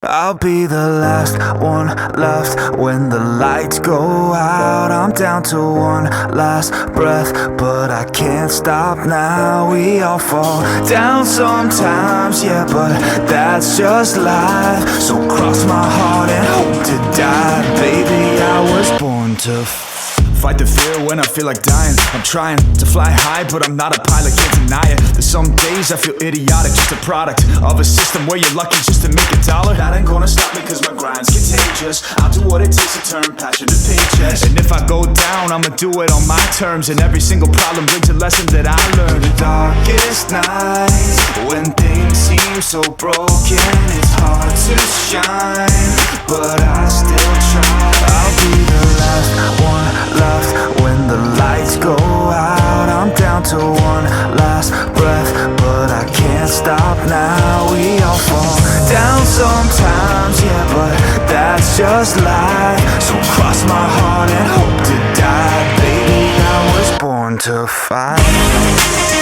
I'll be the last one left when the lights go out. I'm down to one last breath, but I can't stop now. We all fall down sometimes, yeah, but that's just life. So cross my heart and hope to die. Baby, I was born to fight the fear when I feel like dying. I'm trying to fly high, but I'm not a pilot, can't deny it. There's some days I feel idiotic, just a product of a system where you're lucky just to make a dollar. That ain't gonna stop me cause my grind's contagious. I'll do what it takes to turn passion to paychecks. And if I go down, I'ma do it on my terms. And every single problem brings a lesson that I learned. The darkest nights, when things seem so broken, it's hard to shine, but I still try. I'll be the last one left when the lights go out. I'm down to one last breath, but I can't stop now. We all fall down sometimes, yeah, but that's just life. So cross my heart and hope to die. Baby, I was born to fight.